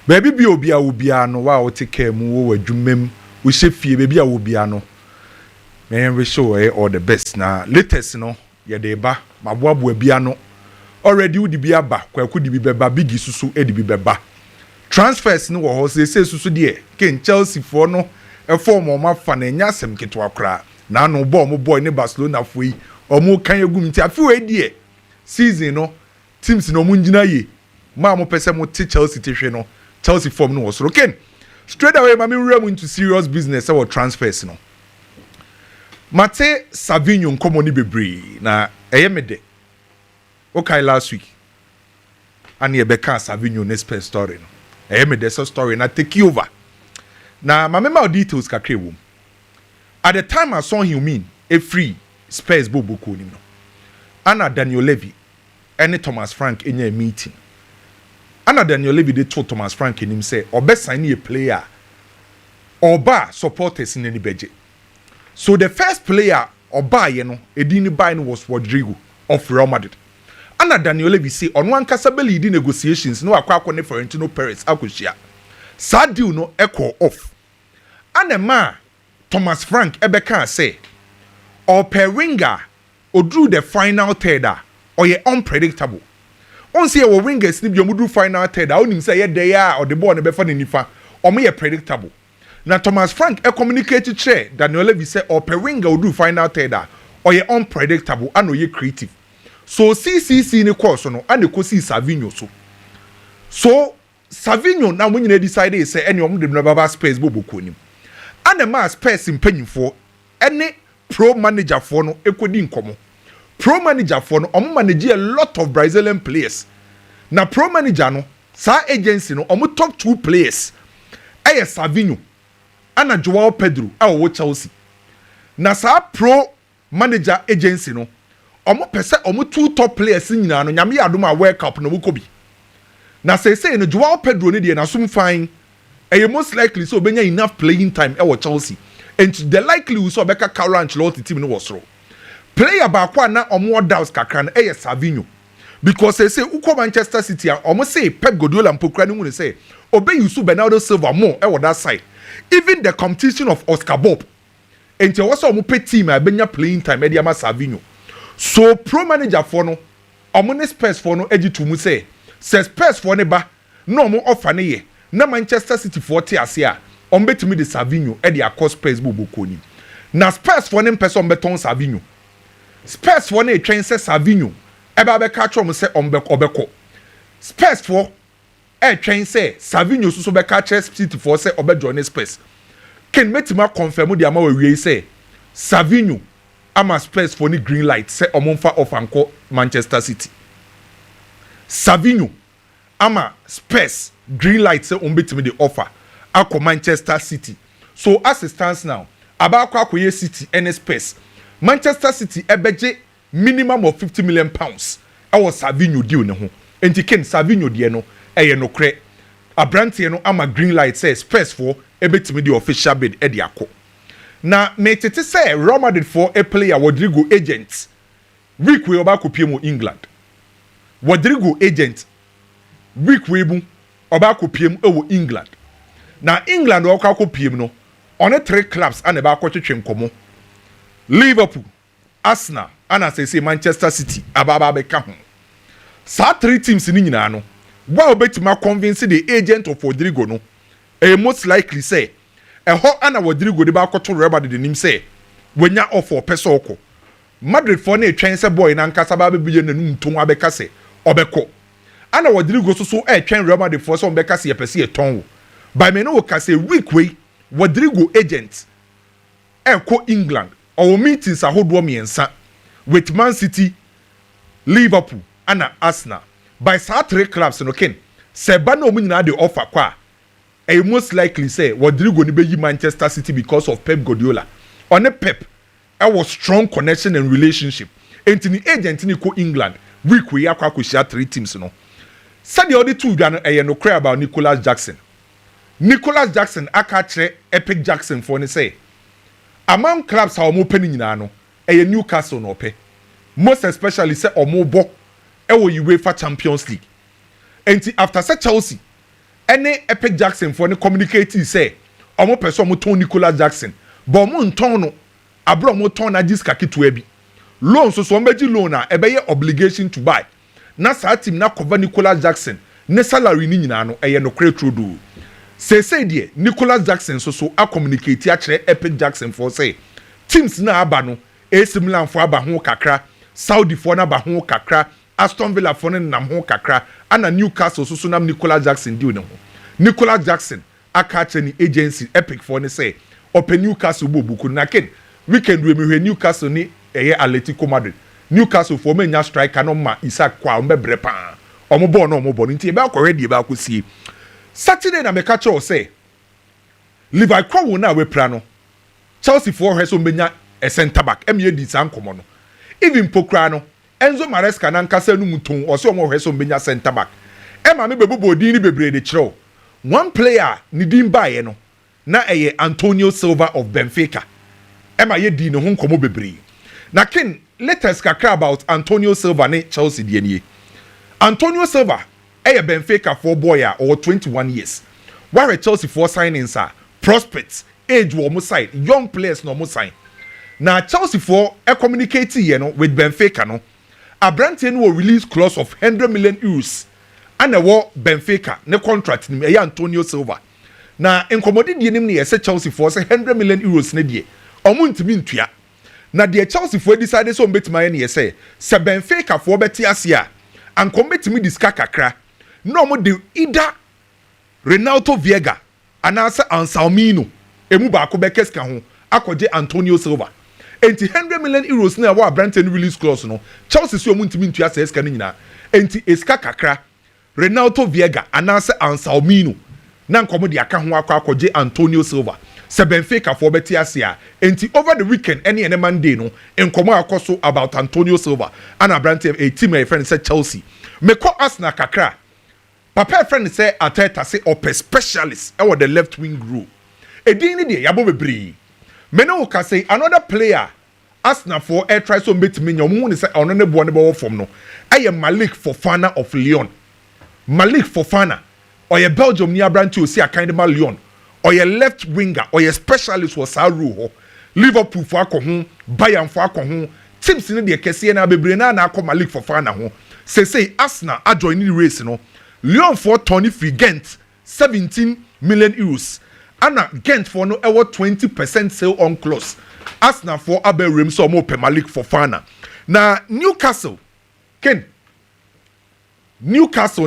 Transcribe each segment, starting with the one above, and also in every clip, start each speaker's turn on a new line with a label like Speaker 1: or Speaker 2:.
Speaker 1: Baby bi obia no wa o take care mu wo adwumam wo hyefie baby a obia no man we show all the best na latest no ye de ba maboabo bia no already wo di bi aba kwaku di bi beba bigi susu e di bi beba transfers no wo ho se susu de ken Chelsea for no e form o ma fa na nya asem ketwa kra na no bo mo boy ne Barcelona foi o mo kan egum ti afi we die season no teams no mo ngina ye ma mo pese mo ti Chelsea ti hwe no Chelsea form no was okay. Straight away, mami we into serious business or transfers no. Mate Savinho nkomo ni bebre na eyemede. Okay last week. And ye beka Savinho next per story no. Eyemede so story na take over. Na mama details kakre wom. At the time I saw him mean a free Spurs bobo ko ni no. Ana Daniel Levy and Thomas Frank in a meeting. Ana Daniel Levy de told Thomas Frank in him say obe sign a player oba supporters in any budget. So the first player oba you know edini buy was Rodrygo of Real Madrid. Ana Daniel Levy say on one kasabeli di negotiations no akwa ne Florentino Perez akoshia. Sa deal no echo off. Ana ma Thomas Frank ebeka say or per winger or drew the final third or ye unpredictable. On say our wingers ni bi omudu final third onim say ye dey or the ball ne be fa ne nifa o me predictable. Na Thomas Frank communicate chair Daniel Levy say or per winger odu final third or ye unpredictable and or ye creative. So CCC ni course no and ko see Savinho so Savinho na when you decide say any of them baba space bobo ko nim. And the man space mpanyimfo any pro manager for no ekodi nkomo. Pro manager for no omo manage a lot of Brazilian players. Na pro manager no sa agency no omo top 2 players. Eye Savinho ana Joao Pedro wo Chelsea. Na sa pro manager agency no omo pese omo 2 top players nyina no nyame adom a World Cup no bukobi. Na say no Joao Pedro ni de na sum fine. Eye most likely so obenya enough playing time wo Chelsea. And the likely so obeka Carlo Ancelotti team no was wrong. Player baako na omo doubts kakra na Savinho because they say uko Manchester City omo say Pep Guardiola mpokra ni mu say obey Yusuf Bernardo Silva more that side even the competition of Oscar Bob and you also omo pay team abenya playing time e ama Savinho so pro manager for no omo ne Spurs for no egi to mu say Spurs for ne ba no omo offer ne ye na Manchester City for te ase a omo betimi de Savinho e de akọ Spurs bobo koni na Spurs for ne person beton Savinho Spurs for na train say Savinho eba be catch am say obeko Spurs for train say Savinho so be catch City for say obejo Spurs ken metima confirm di ama we say Savinho ama Spurs for ni green light say omonfa off anko Manchester City Savinho ama Spurs green light say ombetimi the offer akọ Manchester City so as it stands now aba akọ City and Spurs Manchester City ebeje minimum of 50 million pounds. Our Savinho deal ne ho. Enti ken Savinho de no eye no kre. Abrante no ama green light says Spurs for ebetimi the official bid e de akọ. Na me tete say Real Madrid for a player Rodrygo agent. Week we oba kopiem England. Rodrygo agent. Week we bu oba kopiem e England. Na England o ka kopiem no. On 3 clubs and eba akotwetwe nkomo. Liverpool, Arsenal, and as I say Manchester City, ababa beka ho. Sa 3 teams ni nyina no. Wa obetima convince the agent of Rodrygo no. Most likely say, ho ana Rodrygo de ba akoto Real Madrid nim say, wenya offer peso oko. Madrid for na twen say boy na nkasa ba bebiye nanu nton abeka say, obeko. Ana Rodrygo so twen Real Madrid for so obeka say pese e ton wo. By me no ka say week way Rodrygo agent ko England. Our meetings are hold miensa with Man City, Liverpool, and Arsenal. By 3 clubs no ken. Seba no nyina the offer kwa. I most likely say Rodrygo ni be Manchester City because of Pep Guardiola. On a Pep, I was strong connection and relationship. Enti ni agent ni ko England. Week we akwa ko share 3 teams no. Said the other 2 dwan no cry about Nicholas Jackson. Nicholas Jackson aka kire Epic Jackson for ne say among clubs how mo penny nyina no e Newcastle no pe most especially say omo bo e wo UEFA Champions League enti after say Chelsea Any Epic Jackson for any communicate say omo person mo ton Nicolas Jackson but mo nton no abro mo ton na jiska keto abi loan so mbeji loan a ebeye obligation to buy na sa team na cover Nicolas Jackson ne salary ni nyina no eye no kretro do say de Nicolas Jackson so a communicate a kire Epic Jackson for say teams na aba no AC Milan for aba ho kakra Saudi for na aba ho kakra Aston Villa for nam ho kakra ana Newcastle so nam Nicolas Jackson deal ne ho Nicolas Jackson aka ni agency Epic for ne say open Newcastle bobuku na ken weekend we me Newcastle ni eye Atletico Madrid Newcastle for me nya striker no ma Issahaku a ombebre pa omo ball no omo ball nti e ba ko ready e ba ko sie Saturday na me catch o say Liverpool na we pra no Chelsea for heso menya a center back eme di san komo no even pokra no Enzo Maresca na nkasa nu muton o se omo heso menya center back e ma me bebubo din ni bebre de kiro one player ni din bae no na eye Antonio Silva of Benfica e ma ye di no ho komo bebre na ken latest kakra about Antonio Silva ne Chelsea die nie Antonio Silva eye Benfica for boy or 21 years where Chelsea for signings are prospects age wo mo side young players no mo sign na Chelsea for e communicate here no with Benfica no Abrante no will release clause of 100 million euros and wo Benfica ne contract ni e Antonio Silva na incommodity die nim ne ye Chelsea for say 100 million euros ne die omo ntimi ntua na de Chelsea for decide so mbetima ne ye say se Benfica for beti ase a anko metimi diska kakra no mo de either Renato Viega anasa Ansalmino emu ba ko bekeska ho akoje Antonio Silva enti 100 million euros na wa Brandon release clause no Chelsea so mu ntimi ntua se eska nyina enti eska kakra Renato Viega anasa Ansalmino na nkomo de aka ho akoje Antonio Silva se Benfica for beti asia enti over the weekend any Monday no nkomo akoso about Antonio Silva and Brandon a team a friend said Chelsea me ko Arsenal kakra papa friend say Ateta say op specialist e the left wing group edin ni de yabo bebre me no ka say another player Arsenal for air try so metimi nyom hu ni say ono ne bo ne bo form no aye Malik Fofana of Lyon Malik Fofana or ye Belgium ni abranti o si akindema Lyon or ye left winger or ye specialist was aru ho Liverpool for akoho Bayern for akoho teams ni de kese na bebre na akọ Malik Fofana ho say Arsenal a join the race no Lyon for Tony Free Ghent 17 million euros ana Ghent for no 20% sale on clause Arsenal for Aberim so mo pe Malik Fofana na Newcastle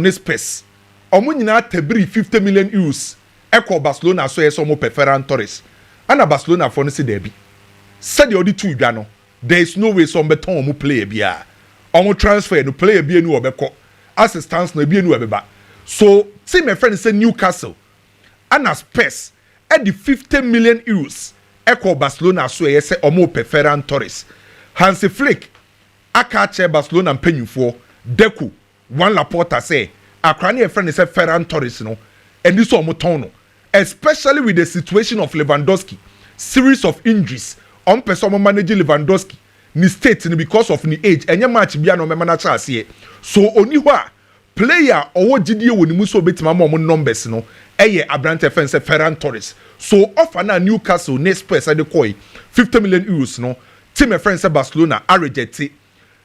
Speaker 1: ne Spurs omo nyina tabiri 50 million euros eko Barcelona so yeso mo pe Ferran Torres ana Barcelona for no se derby said the two dwa no there is no way some beton omo player bia omo transfer no player bia nu obekọ assistance na bia nu obeba so team my friend say Newcastle and Spurs at the 50 million euros eko Barcelona so ye say omo pe Ferran Torres Hansi Flick aka che Barcelona mpanyufo Deku one Laporta say akra ne friend say Ferran Torres no and this omo ton no especially with the situation of Lewandowski series of injuries on person manage Lewandowski ni state ni because of ni age enye match bia no mema na chance here so oni ho a player owo gidie woni mu so betima ma mo numbers no eye Abrante fence Ferran Torres so offer na Newcastle ne Spurs ade koi 50 million euros no team e friend Barcelona a reject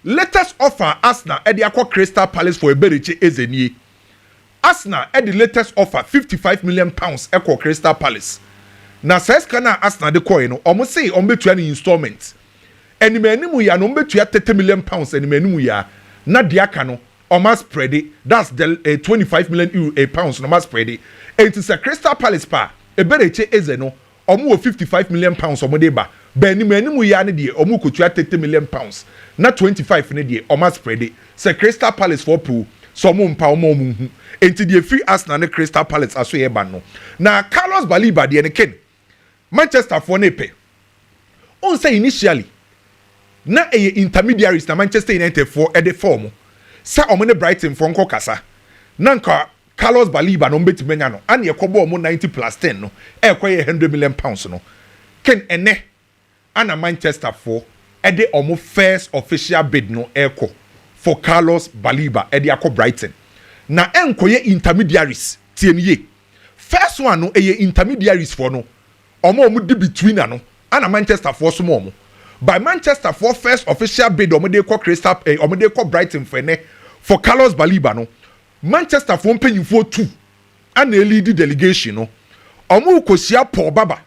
Speaker 1: latest offer Arsenal e de akọ Crystal Palace for Eberiche Ezenie Arsenal e the latest offer 55 million pounds e kọ Crystal Palace na seska na Arsenal de koi no omo say on betua ni installment enimanimu ya no betua 30 million pounds enimanimu ya na de aka no Oma spread it. That's the 25 million pounds. No spread it. And it's a Crystal Palace pa. A bereche ezeno. Omu 55 million pounds. Omo deba. Beni mu ya ne die. Omu kutua 30 million pounds. Na 25 ne die. Oma spread it. Se Crystal Palace for pool. So omu mpa omu omu. Enti die free Arsenal ne Crystal Palace aso ye ban no. Na Carlos Baliba die ne ken. Manchester for ne pe. On say initially. Na intermediaries na Manchester United for ede form. Sa omene Brighton for nko kasa nanka Carlos Baliba no betimenya no ane yekobo omo 90 plus 10 no ekwaye 100 million pounds no ken ene ana Manchester for ede omo first official bid no eko for Carlos Baliba ede akọ Brighton na enkoye intermediaries tieniye first one no intermediaries for no omo di between ano and Manchester for so mo by Manchester for first official bid omo dey call Crystal omo dey call Brighton for Carlos Baliba no Manchester for mpanyimfo 2 and a lead delegation no omo kosia Paul Baba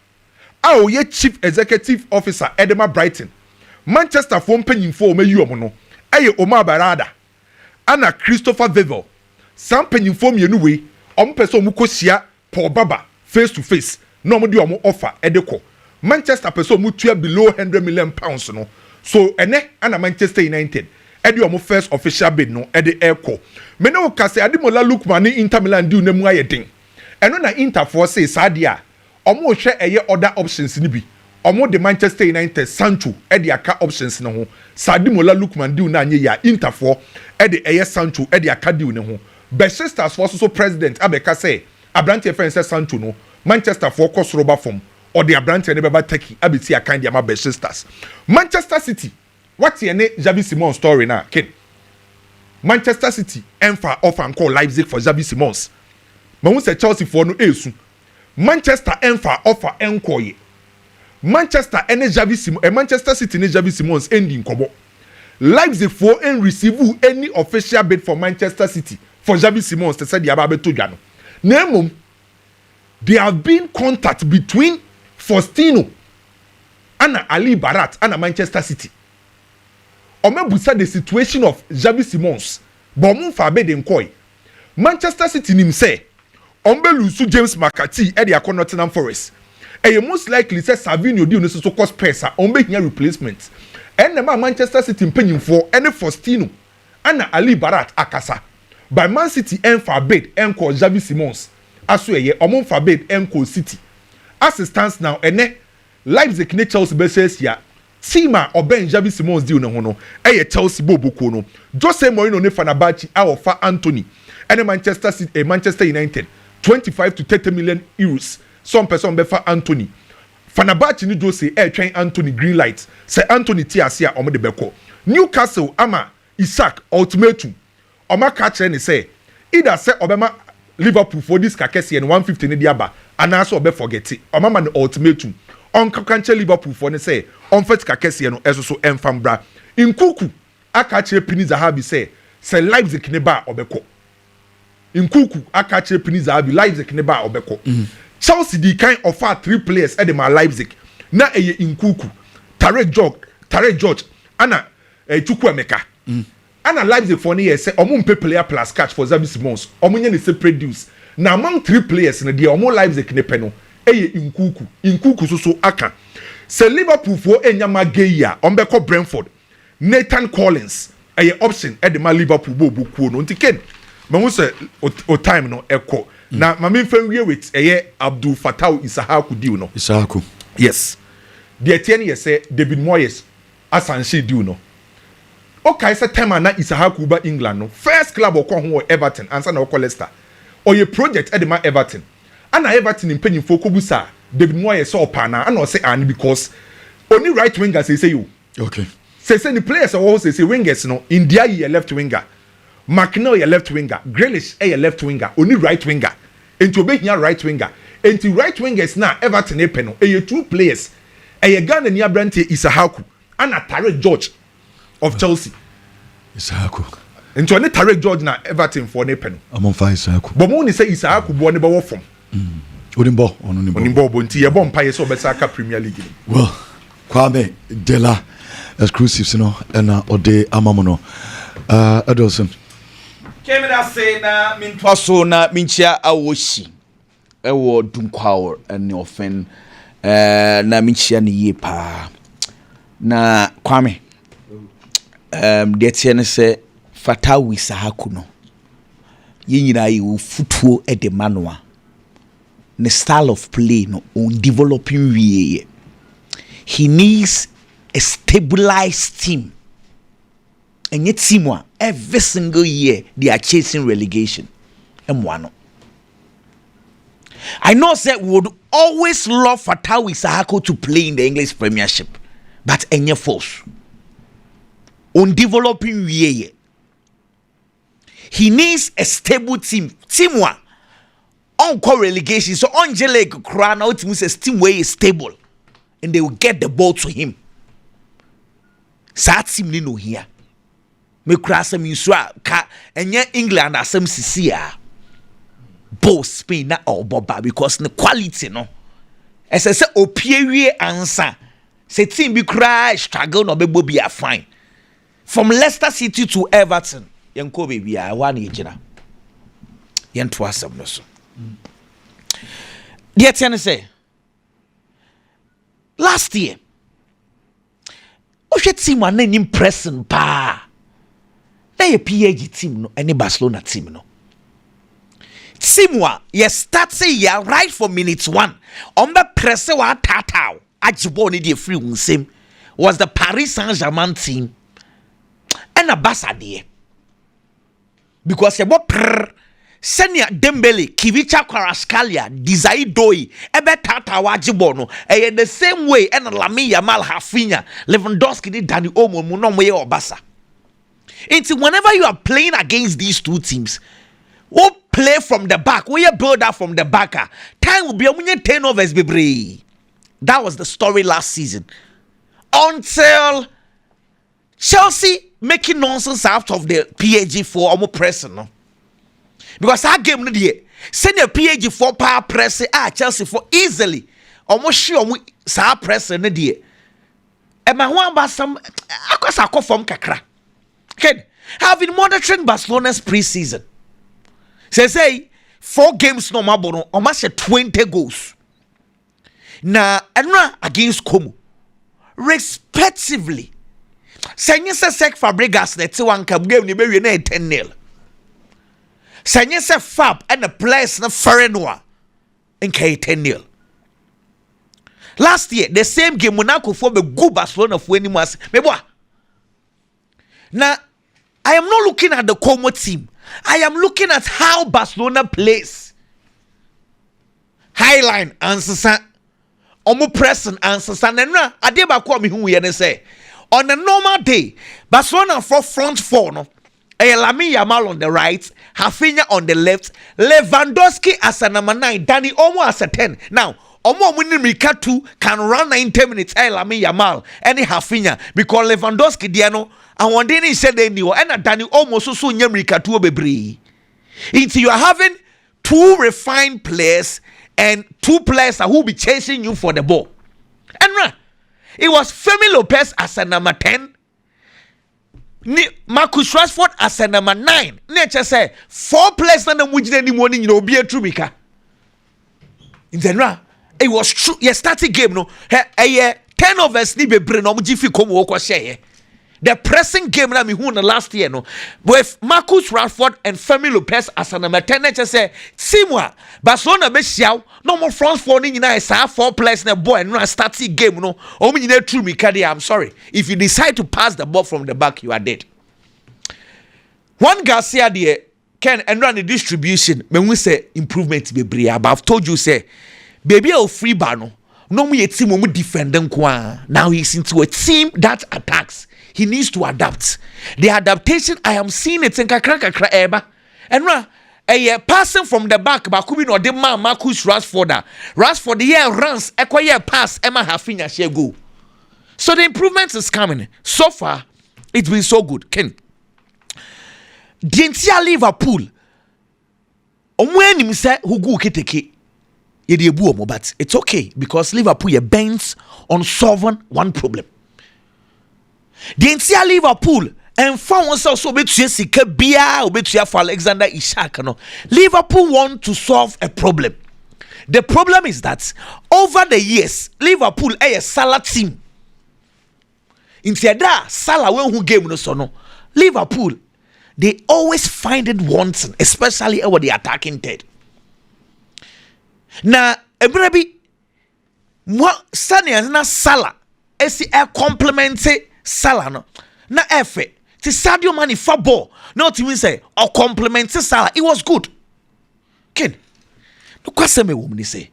Speaker 1: a oye chief executive officer Edema Brighton Manchester for mpanyimfo omeyi omo no eye Omar Barada ana Christopher Vevel sam mpanyimfo mienu we omo pese omo kosia Paul Baba face to face no omo di omo offer edeko Manchester pese omo tua below 100 million pounds no so ene ana Manchester United edi omo first official bid no edi eko me no kase Ademola Lookman ni Inter Milan di unemu ayedin eno na Inter for say sadia omo hwe eye other options ni bi omo de Manchester United Sancho edi aka options no ho Ademola Lookman di una anye ya Inter for edi eye Sancho edi aka di une ho Manchester for so president abeka say Abrante friend say Sancho no Manchester for cost roba form or the Abrante ne beba Turkey abeti aka dia ma Manchester City what ye ne Xavi Simons story na ken Manchester City enfa offer and call Leipzig for Xavi Simons ma say Chelsea for no esu Manchester enfa offer enkoye Manchester ene Xavi Simons Manchester City ne Xavi Simons ending kobo Leipzig for en receive any official bid for Manchester City for Xavi Simons to say the aba beto dwa no na there have been contact between Faustino and Ali Barat and Manchester City omebusa the situation of Xavi Simons but mun fa bed nkoi Manchester City nim say ombelusu James McCarthy e dey akọ Nottingham Forest most likely say Savinho di so cost pesa ombehia replacement and na Manchester City mpanyimfo ene Faustino and Ali Barat akasa by Man City fa bid enko Xavi Simons aso omon fa bid enko City as it stands now ene Leipzig ne Chelsea beses ya Tima oben Xavi Simons di no ho no Chelsea boboko no Jose Mourinho ne Fenerbahce a offer Anthony and Manchester City Manchester United 25 to 30 million euros some person befa Anthony Fenerbahce ni Jose train Anthony green light say Anthony ti ase a omo de beko Newcastle ama Isaac ultimatum oma ka kire ni say either say obema Liverpool for this kakese and 150 ne diaba anaso obe forget it oma man ultimatum on kakanche Liverpool for ne say on fet kakese no eso enfambra Nkuku aka kire Pini Zahavi say Leipzig ne ba obeko Nkuku aka kire Pini Zahavi Leipzig ne ba obeko Chelsea di kind offer 3 players at the Leipzig na Nkuku Tarek George ana Chukwuemeka ana Leipzig for ne say omo mpe player plus catch for Xavi Simons omo nya ne separate deals na among 3 players na dia omo Leipzig ne pe no Nkuku so aka say Liverpool for enyama geya ombeko Brentford Nathan Collins option at the Liverpool bo kuo no ntiken ma say o time no eko na ma me fan wie with Abdul Fatawu Issahaku deal no
Speaker 2: Issahaku
Speaker 1: yes the tie say David Moyes asanse deal no okay say time na Issahaku ba England no first club okon ho Everton ansa na okọ Leicester oye project at the Everton ana Everton mpanyimfo kobusa David Moyes so opana ana o say an because only right winger say you
Speaker 2: okay
Speaker 1: say the players are say wingers no India ye left winger McNeil ye left winger Grealish ye left winger only right winger enti obehia right winger enti right wingers na Everton e peno 2 players Ghana ni abrante Issahaku ana Tarek George of Chelsea
Speaker 2: Issahaku
Speaker 1: enti oni Tarek George na Everton for ne peno
Speaker 2: amon fa Issahaku
Speaker 1: but mo ni say Issahaku bo ne be form
Speaker 2: onimbo
Speaker 1: bonti ye bom paye so be saka Premier League
Speaker 2: well Kwame Dela exclusives no na ode amamono Adolson
Speaker 3: Kemeda say na mintwaso na minchia awoshi ewo dunkwao ene ofen na minchia ne ye pa na Kwame de tiene se Fatawu Issahaku no ye nyina ye futuo e de manoa ne style of play no on developing wie he needs a stabilized team. And yet, Simwa, every single year they are chasing relegation. M1. I know that we would always love Fatawu Issahaku to play in the English Premiership, but any force on developing year. He needs a stable team. Simwa, on call relegation. So on Jelek Kran out Mrs. Team way is stable. And they will get the ball to him. Sat team no here. Me krasa mi swa ka enye England asem sisi a. Both Spain na oboba because the quality no. As I say opiewie ansa. Say team be cry struggle no be be a fine. From Leicester City to Everton. Yanko baby a one ejina. Yanto asem no so. Dear Tiana say last year Oshe team wan impressing pa. Na ye PSG team no any Barcelona team no. Team wa ye start say ya right for minute 1. Ombe press wa tatao. Ajibo ni dey free unsem was the Paris Saint-Germain team. And a Barca there. Because ye bo prr Senia Dembele, Kivicha Kvaratskhelia, Desire Doi, ebe tata wajibo no. The same way and Lamine Yamal Rafinha, Lewandowski did Dani Olmo munomwe or Barca. It's whenever you are playing against these two teams, who play from the back, where you build up from the back, time will be a turnovers be. That was the story last season. Until Chelsea making nonsense out of the PSG for almost pressing no. Because that game no dey send your PSG for power press Chelsea for easily almost sure we sa press no dey e ma ho amba some akwasa akofom kakra okay have been monitoring Barcelona's pre-season say 4 games no mabo no almost 20 goals na enra against Como respectively senye se Cesc Fabregas na ti wan ka game ni be wie na 10-0 Sanye se Fab and the players na Ferrenoa in K10-0. Last year, the same game Monaco for the good Barcelona for any mas. Now, I am not looking at the Como team. I am looking at how Barcelona plays. Highline answer omo pressing answer nanra adeba kwa mi hu ye ne say on a normal day Barcelona for front four no Lamine Yamal on the right, Rafinha on the left, Lewandowski as a number 9, Dani Olmo as a 10. Now, Omo Mika 2 can run 90 minutes. Lamine Yamal and Rafinha because Lewandowski Diano and one day he said they knew and Dani Olmo so Mika 2 bebre. It's you are having 2 refined players and 2 players who will be chasing you for the ball. And it was Femi Lopez as a number 10. Marcus Rashford as a number 9. Nature say 4 players na mujine ni morning you know be a true mika. In general, it was true. Your starting game no. 10 of us ni be brain no mujifi komo okwa share. The pressing game na mi hu na last year no with Marcus Rashford and Femi Lopez as a number 10. Nature say Simwa Barcelona be xiao no more front 4 ni na sa 4 players na boy and no starting game no. Omo nyina true mika dey. I'm sorry. If you decide to pass the ball from the back, you are dead. One Garcia there can and run the distribution. When we say improvement be bria, but I've told you say, baby a free bano. No me a team who defend them kwa. Now he's into a team that attacks. He needs to adapt. The adaptation I am seeing it in kakra eba. And a passing from the back, but could be no the man Marcus Rashford. Rashford the runs, acquire pass, Emma Rafinha share go. So the improvement is coming. So far, it's been so good. Ken. Dientia Liverpool. Omwe ni mse hugu keteke. Yedi ebu omo, but it's okay because Liverpool ye bends on solving one problem. Dientia Liverpool and found oneself so betuye sika bia obetuye for Alexander Issahaku no. Liverpool want to solve a problem. The problem is that over the years Liverpool a Salah team. Intiada Salah when who game no so no. Liverpool they always find it wanting, especially over the attacking third. Now, Ebrebi, what Sanya na Salah, esi complemented Salah no. Na efe, ti Sadio Mane football, not even say or complemented Salah. It was good. Ken, look what some woman say.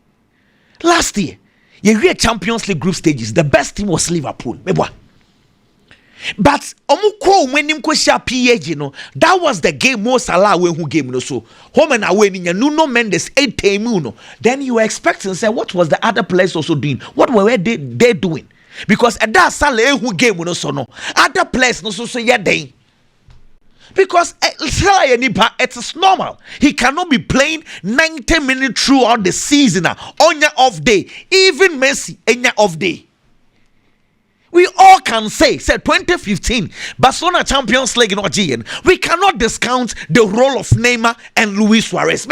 Speaker 3: Last year, you read Champions League group stages. The best team was Liverpool. Mebwa. But omuko when him kwesha PAG no, that was the game most Salah when who game no so home and away in Nuno Mendes 8 time no. Then you were expecting say what was the other players also doing? What were they doing? Because at that Salah who game no so no other players no so yeah they. Because it is normal. He cannot be playing 90 minutes throughout the season on your off day. Even Messi on your off day. We all can say 2015 Barcelona Champions League in OGN. We cannot discount the role of Neymar and Luis Suarez.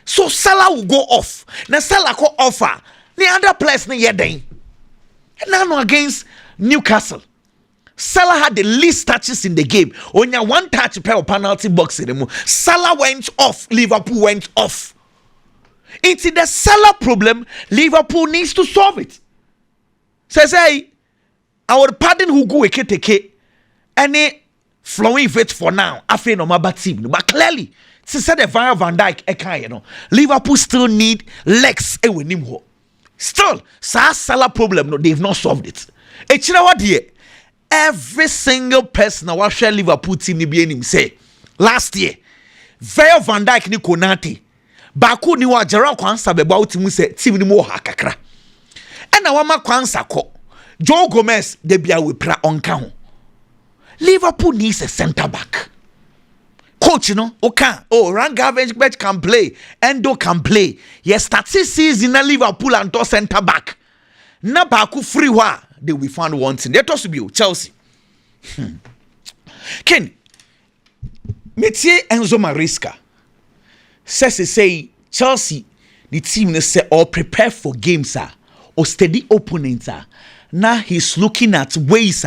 Speaker 3: So Salah will go off. Now Salah go offer. The other players na yedeng. Now against Newcastle. Salah had the least touches in the game. Only one touch per penalty box in the Salah went off. Liverpool went off. It's the Salah problem. Liverpool needs to solve it. Says hey. Our pardon who go take any flowing fit for now. After no maba team, but clearly, since the Van Dijk, you know, Liverpool still need legs. Still, Salah problem. No, they've not solved it. You know what? Every single person who watched Liverpool team ni say last year, Virgil van Dijk ni Konate, Baku ni wa Gerard Kwanza beba utimu se team ni mo hakakra. Ena wama Kwanza ko. Joe Gomez, they be we pra on count. Liverpool needs a centre back. Coach, you know, okay. Oh, Rangavench can play. Endo can play. Yes, start season in Liverpool and to centre back. Na baku free wa. They will find one thing. Let us be Chelsea. Ken, Metier Enzo Maresca says say Chelsea, the team they say or prepare for games or steady opponents now he's looking at ways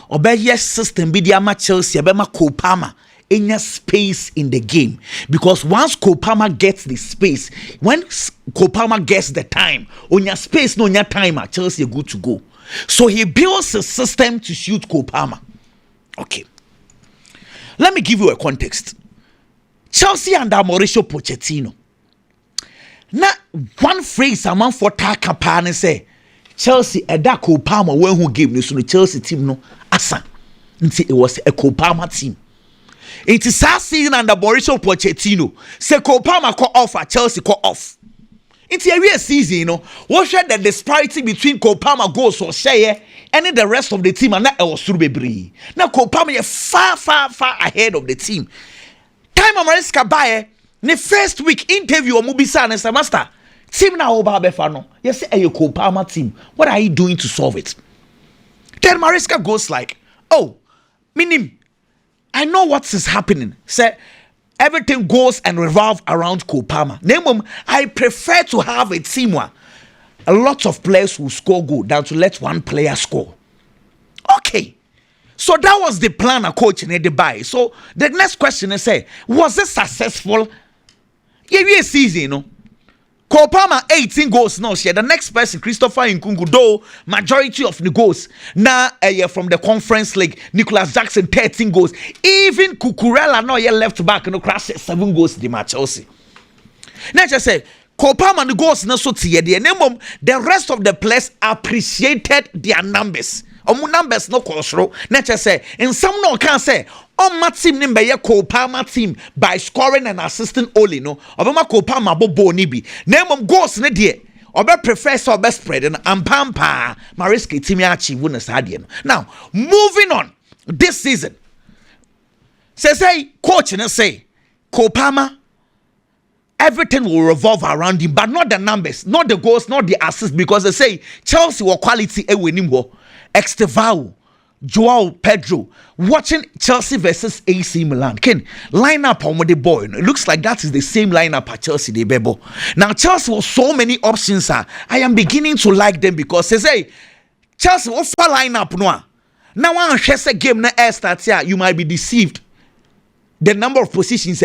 Speaker 3: or better system be the Chelsea abema Kopama any space in the game because once Kopama gets the space, when Kopama gets the time, on your space no your time Chelsea are good to go. So he builds a system to shoot Kopama. Okay, let me give you a context. Chelsea under Mauricio Pochettino. Now one phrase among for Takapane say Chelsea eda Kopama when who gave no so the Chelsea team no asa until it was a Kopama team. It is our season under Mauricio Pochettino. Say Kopama call off at Chelsea call off. It's a real season, you know. What share the disparity between Kopama goals or share and the rest of the team and that was through Bebri. Now Kopama is far ahead of the team. Time Amareska buy the first week interview Mubisa and semester. Team now over Befano. Yes, a Kopama team. What are you doing to solve it? Then Maresca goes like, oh, meaning I know what is happening. Say everything goes and revolve around Kopama. Name I prefer to have a team where a lot of players will score goal than to let one player score. Okay. So that was the plan a coach in the buy. So the next question is say, was it successful? Yeah, season, you know. Kopama 18 goals now share. The next person, Christopher Nkunku, though majority of the goals now from the Conference League. Nicholas Jackson 13 goals. Even Cucurella now left back no crash 7 goals the match Chelsea. Now just say Kopama the goals na so tiye the rest of the players appreciated their numbers. Numbers no control. Now just say in some no can say on my team nimbe ye Kopama team by scoring and assisting only no. Obama Kopama bobo nibi. Name goals ne die. Obe prefer so best spread and pampa Maresca team ya achieve won sadie. Now moving on this season. Say coach and say Kopama everything will revolve around him, but not the numbers, not the goals, not the assists, because they say Chelsea were quality a winning war. Fatawu, Joao Pedro, watching Chelsea versus AC Milan. Ken, lineup on the boy. It looks like that is the same lineup at Chelsea. They bebo. Now Chelsea was so many options. I am beginning to like them because they say Chelsea offer lineup no. Now one Chelsea game na air start here, you might be deceived. The number of positions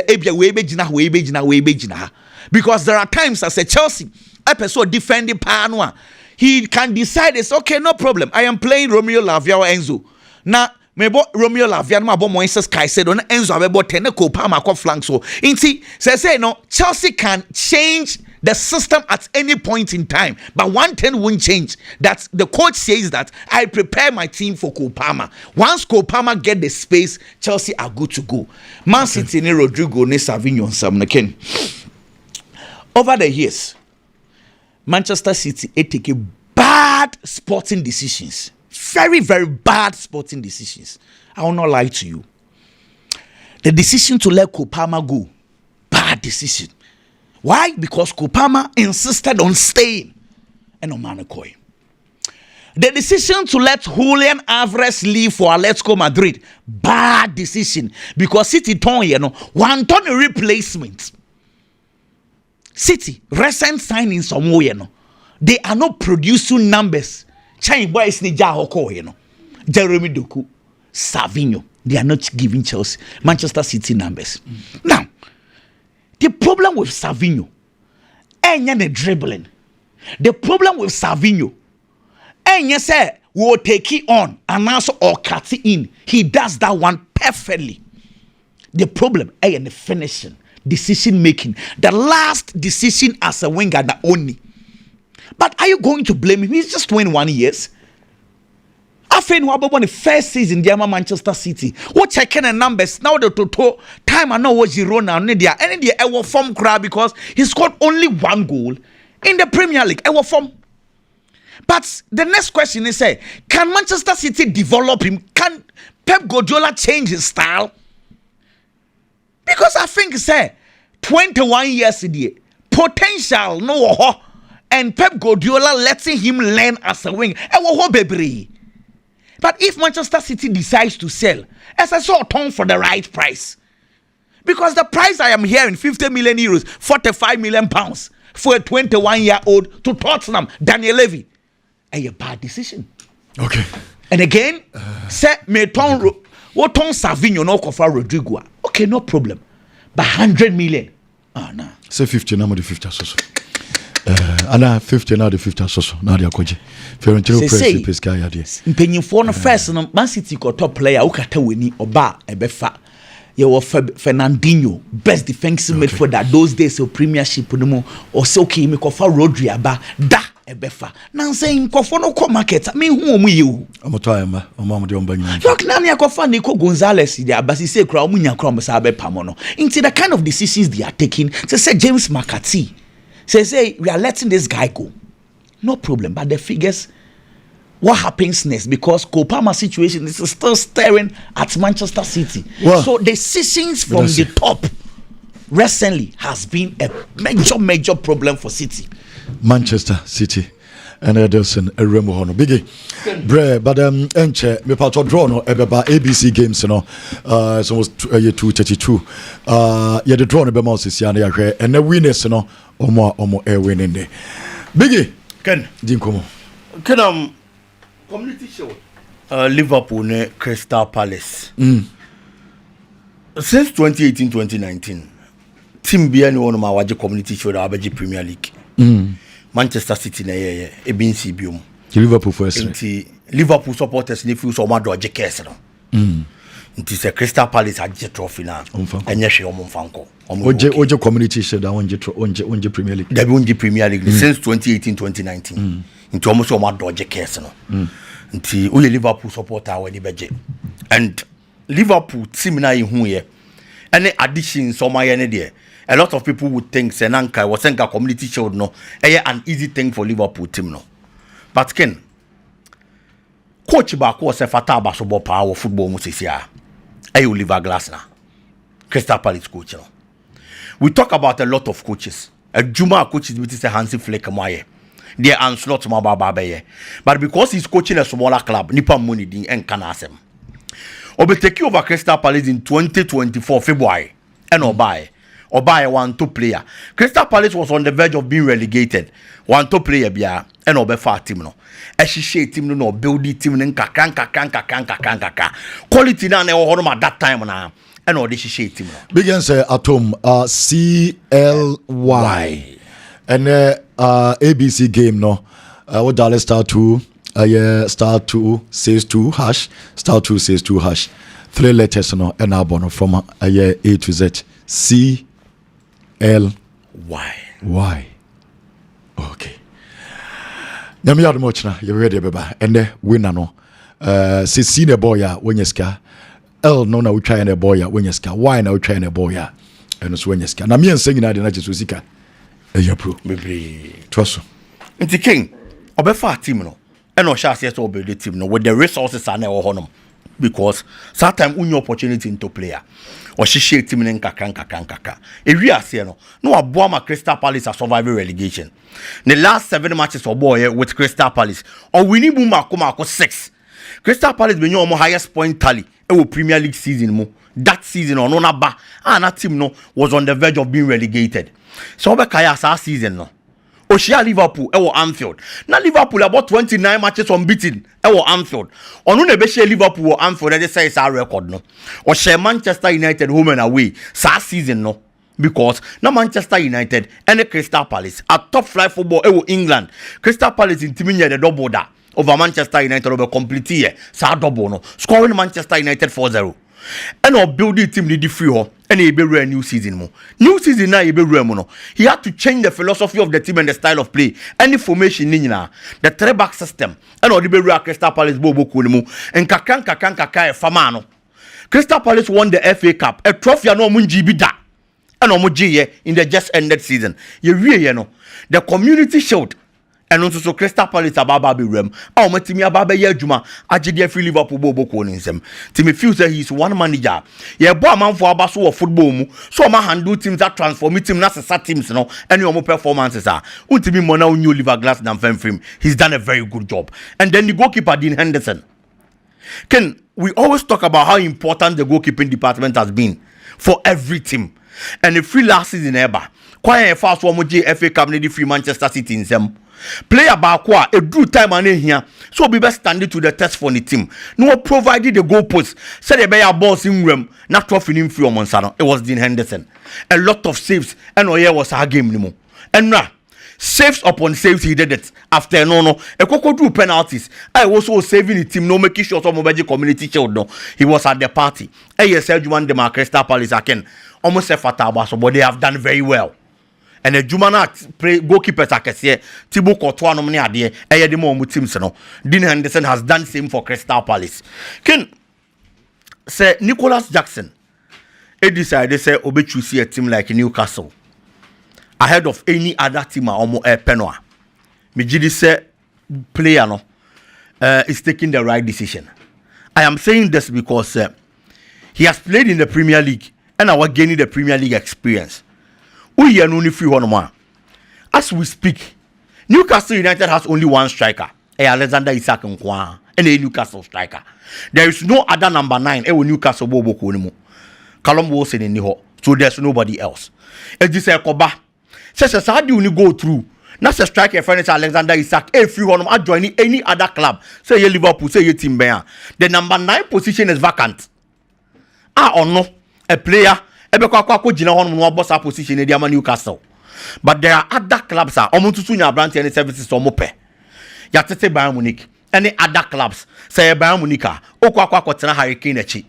Speaker 3: because there are times as a Chelsea episode defending Panua. He can decide it's okay, no problem. I am playing Romeo Lavia or Enzo. Now, maybe Romeo Lavia, my boy Moises Kai said on Enzo, I bought 10 Kopama flank. So, say no, Chelsea can change the system at any point in time. But one thing won't change. That the coach says that I prepare my team for Cole Palmer. Once Cole Palmer get the space, Chelsea are good to go. Man City ni Rodrygo ni Savinho Samneken. Over the years, Manchester City take bad sporting decisions. Very, very bad sporting decisions. I will not lie to you. The decision to let Cole Palmer go, bad decision. Why? Because Cole Palmer insisted on staying and on Manakoi. The decision to let Julian Alvarez leave for Atletico Madrid, bad decision. Because City ton, one ton replacement. City, recent signings somewhere, they are not producing numbers. Chinese boys ni Jahoko, Jeremy Doku, Savinho, they are not giving Chelsea, Manchester City numbers. Now, the problem with Savinho, ain't the dribbling. The problem with Savinho, ain't say we'll take it on and also or cut it in. He does that one perfectly. The problem ain't the finishing, decision making. The last decision as a winger, the only. But are you going to blame him? He's just 21 years. I think what about the first season, the Manchester City? What checking the numbers now? The total time I know what Girona and India and the ever form crowd because he scored only 1 goal in the Premier League. Ever form. But the next question is: can Manchester City develop him? Can Pep Guardiola change his style? Because I think 21 years ago, potential no, and Pep Guardiola letting him learn as a wing. But if Manchester City decides to sell, as I saw, turn for the right price. Because the price I am hearing, 50 million euros, 45 million pounds for a 21-year-old to Tottenham, Daniel Levy, a bad decision.
Speaker 2: Okay.
Speaker 3: And again, say me turn what turn Savinho no for Rodrygo. Okay, no problem. But 100 million. Oh no.
Speaker 2: Say 50 now the 50 so. Ana 50 now the 50 so. Now the akoje. Ferentino press pesca ya de.
Speaker 3: Mpenyimfo no first no Man City ko top player ukata weni oba ebefa. Ye wo Fernandinho, best defensive midfielder those days of Premiership no mo or say okay me ko fa Rodri aba da ebefa. Now saying ko for no market. I mean who omu you?
Speaker 2: Amotayama, omam de ombanyi.
Speaker 3: Look na me ko fa Nico Gonzalez the abasi say kra omu nya kra mo sa be pamo no. Into the kind of decisions they are taking. Say James McCarthy. Say we are letting this guy go. No problem, but the figures, what happens next? Because Cole Palmer situation is still staring at Manchester City. Well, so decisions from the top recently has been a major problem for City.
Speaker 2: Manchester City and Ederson a Remo Hono Biggie. Bre, but enche me part draw no ebeba ABC games no it's almost 232. Yeah, the draw no be mouse is ya na and the winners no omo air winning day. Biggie
Speaker 4: Ken
Speaker 2: Dinkomo.
Speaker 4: Ken community show Liverpool ne Crystal Palace. Since 2018-2019 team bia ni one ma waje community show da abaji Premier League. Manchester City na ebinsi biom.
Speaker 2: Liverpool first.
Speaker 4: Nti Liverpool supporters ni feel so ma do case no. Nti se Crystal Palace age trophy na enye hwe omfanko.
Speaker 2: Oje community show da onje Premier League.
Speaker 4: Da bi onje Premier League since 2018-2019. Nti omo so ma do case no. Nti oye Liverpool supporter we ni beje. And Liverpool team na yehu ye. Any additions so my ne there. A lot of people would think Senanka was Senka community shield no an easy thing for Liverpool team no. But Ken coach back was a Fatawu so power football musisia. Oliver Glasner. Crystal Palace coach no. We talk about a lot of coaches. A Juma coaches with say Hansi Flick Maye. They Anslot Mababa. But because he's coaching a smaller club, Nipa Money din and Kanasem. Obe take over Crystal Palace in 2024 February and Obai 1-2 player. Crystal Palace was on the verge of being relegated. 1-2 player bia and Obe far team no. Eshishe team no build the team kaka. Quality na na ho at that time na and all this shit team no.
Speaker 2: Begin say Atom CLY and ABC game no. What Dallas start 2 star 2 says 2 hash star 2 says 2 hash 3 letters no and abono from A to Z CLY nyame yɛ mo china ye we de beba ene winner no se see the boy ya wenyeska L no na we try na boy ya wenyeska Y na we try na boy ya eno so wenyeska na me ense nyina de na cheso sika eya pro
Speaker 4: bebre
Speaker 2: troso
Speaker 4: nti king obefa team no and no shall say so build the team no with the resources are now honum because sometimes when opportunity into player or she share team in kaka if we are saying no aboa Crystal Palace are surviving relegation the last 7 matches for boy with Crystal Palace or we need mako 6 Crystal Palace be your highest point tally e Premier League season mo that season or no na ba and that team no was on the verge of being relegated so be kaya sa season no Oshia Liverpool Anfield. Now Liverpool about 29 matches unbeaten Anfield. Onu ne be share Liverpool Anfield they say it's our record no. Or share Manchester United home and away sa season no. Because now Manchester United and Crystal Palace a top flight football England. Crystal Palace in teaming the double that over Manchester United over complete here. Sa double no. Scoring Manchester United 4-0. And our building team need free ho and he be a new season mo. New season now he be no. He had to change the philosophy of the team and the style of play. Any formation nina the 3-back system and all the be Crystal Palace bobo mo and kakan famano. Crystal Palace won the FA Cup. A trophy no munji bi da. And omo in the just ended season. You know the Community Shield. And also so Crystal Palace ababa be rem. Ah, my team ababa ye adwuma. Agide free Liverpool bobo ko nsem. Team feel say he's one manager. Ye bo amanfo abaso of football mu. So ma handle teams that transform team na sesa teams no. Any omo performances are. Untimi mo na unyu Oliver Glass na frame. He's done a very good job. And then the goalkeeper Dean Henderson. Ken, we always talk about how important the goalkeeping department has been for every team. And the free last season ever. Kwaya fast one mo FA Cup na di free Manchester City nsem. Player Barca a good time and here, so be best standing to the test for the team. No provided the goal post, said the bear balls in room, not trophy in free Monsano. It was Dean Henderson. A lot of saves, and oh yeah, was our game anymore. And now, saves upon saves, he did it after no. A cocoa drew penalties. I was also saving the team, no making sure some of community shield. No, he was at the party. ASL Juan de Crystal Palace again. Almost a Fatawu, but they have done very well. And the Jumana play goalkeepers akese Thibaut Courtois no mne ade eye de mo teams no. Dean Henderson has done same for Crystal Palace. Ken say Nicholas Jackson decided say obe choose a team like Newcastle ahead of any other team omo penoa. Me gidi say player no is taking the right decision. I am saying this because he has played in the Premier League and I was gaining the Premier League experience. We are only free one. As we speak, Newcastle United has only one striker, Alexander Issahaku, and a Newcastle striker. There is no other number 9. Newcastle Bobo Konimo. Callum Wilson in the hall, so there's nobody else. It is a Koba. Says how do you go through? Not a striker, friend Alexander Issahaku. If you want to join any other club, say your Liverpool, say your team, the number 9 position is vacant. Or no, a player. Position in the Newcastle. But there are other clubs are almost to your branch and services or mope. Yatete Bayern Munich. Any other clubs say Bayern Munich. Okwa Hurricane echi.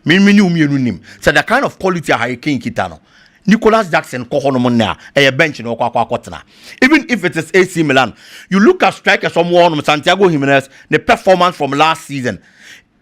Speaker 4: Nim. So the kind of quality a Hurricane kitano. Nicholas Jackson kohonomona a bench in Okwa. Even if it is AC Milan, you look at strikers from one Santiago Jimenez, the performance from last season,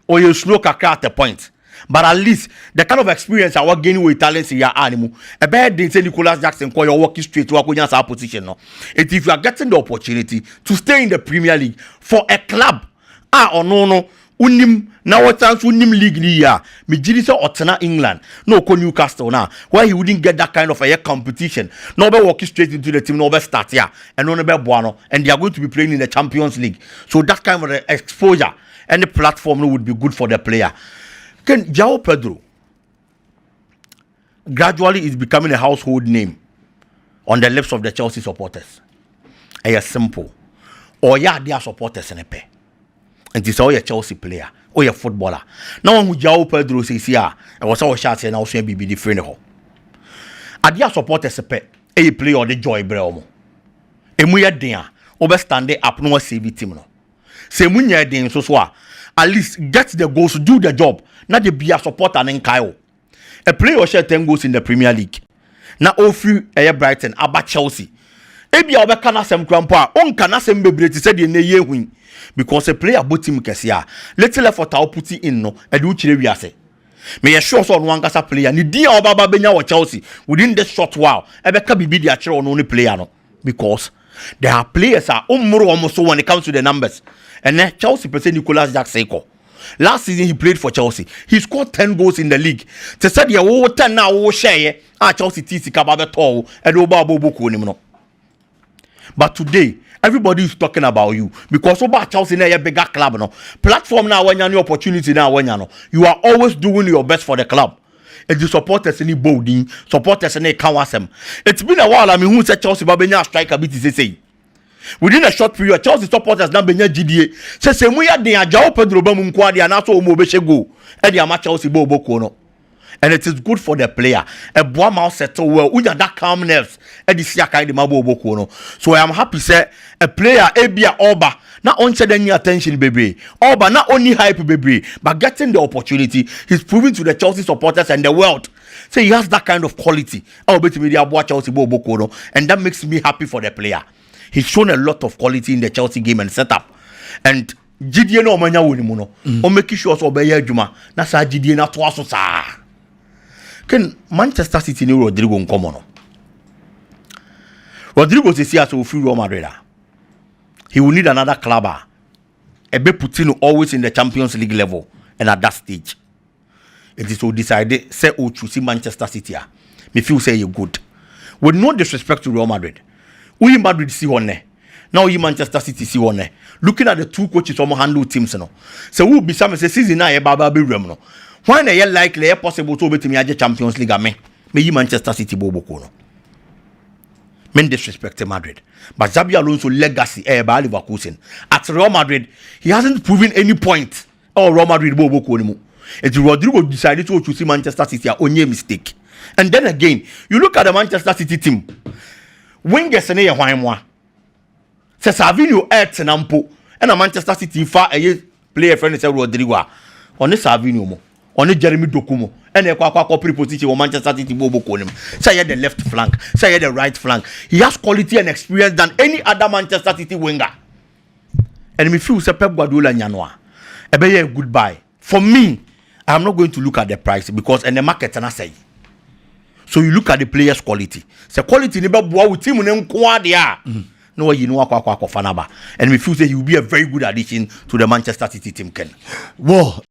Speaker 4: or you slow at the point. But at least the kind of experience I was gaining with talents in your animal. A bad day say Nicholas Jackson call your walking straight to our position. No, if you are getting the opportunity to stay in the Premier League for a club, or no, unim now what chance unim league ni ya. Me jiri or Otana England, no ko Newcastle now, where he wouldn't get that kind of a competition. No be walking straight into the team, no be start here, and no be buono, and they are going to be playing in the Champions League. So that kind of exposure and the platform would be good for the player. João Pedro gradually is becoming a household name on the lips of the Chelsea supporters. And it's simple. Or yeah, they are supporters in a pay. And this is all your Chelsea player or your footballer. Now when João Pedro says here, and was our shots and also be different. Are they supporters a pay? A play or the joy breomo. And we are there. Overstand up no save team no. Say when you're there so at least get the goals, do the job. Not the be a supporter and Kyle. A player share 10 goals in the Premier League. Now all free Brighton about Chelsea. Ebia obeka na sem krampo a onka na sem bebre ti said na ye hu because a player botim kese a little effort I put in no e do chire wiase me ye sure so no ankasa player ni dia obaba benya wo Chelsea within this short while ebeka bibi dia chire no player no because there are players are umro almost when it comes to the numbers and then Chelsea person Nicolas Jackson. Last season he played for Chelsea. He scored 10 goals in the league. They said yeah, we 10 now we share Chelsea TC Kababe Tall and Oba Bobo no. But today everybody is talking about you because Oba Chelsea na a bigger club no. Platform now when you opportunity now when you are always doing your best for the club. And the supporters any bolding, supporters any kawasem. It's been a while. I mean, who said Chelsea Babenya striker bit is say. Within a short period, Chelsea supporters now benya GDA. Say we are the Ajao Pedro Bamunkwadi and also Mobeshe go. And the amateur Chelsea Bobo Kono. And it is good for the player. A boy mouth settle well. We that calmness. And the Siaka the Mabo Bokono. So I am happy say a player Abia Oba. Not only any attention, baby. Oba not only hype, baby, but getting the opportunity. He's proving to the Chelsea supporters and the world. So he has that kind of quality. I'll bet me the Chelsea Bobo Kono. And that makes me happy for the player. He's shown a lot of quality in the Chelsea game and setup. And Gideon no manya woni mu no. O make sure so be ya adwuma. Na sa Gideon na to aso sa. Ken Manchester City ni Rodrygo nkomo no. Rodrygo se see as o free Real Madrid. He will need another club. Ebe Putin always in the Champions League level and at that stage. It is so decided say o choose Manchester City. Me feel say you good. With no disrespect to Real Madrid. We Madrid see one. Now you Manchester City see one. Looking at the two coaches who handle teams no. So we be some say season na e baba be rem no. When they likely possible to be me Champions League me you Manchester City bobo ko no. Men disrespect Madrid. But Xabi Alonso legacy by Leverkusen. At Real Madrid, he hasn't proven any point. Oh, Real Madrid bobo ko ni. It's Rodrygo decided to choose Manchester City only a mistake. And then again, you look at the Manchester City team. Wingers ne ye hwan mo a se Savinho nampo and a Manchester City fa a player friend say Rodrygo a one Savinho mo one Jeremy Doku mo and e kwa preposition Manchester City bobo ko nim say the left flank say the right flank he has quality and experience than any other Manchester City winger and me feel say Pep Guardiola nyano a be a goodbye for me. I am not going to look at the price because in the market and I say. So you look at the players' quality. The quality never boy with team no you know Fanaba. And we feel that he will be a very good addition to the Manchester City team. Ken.
Speaker 2: Well,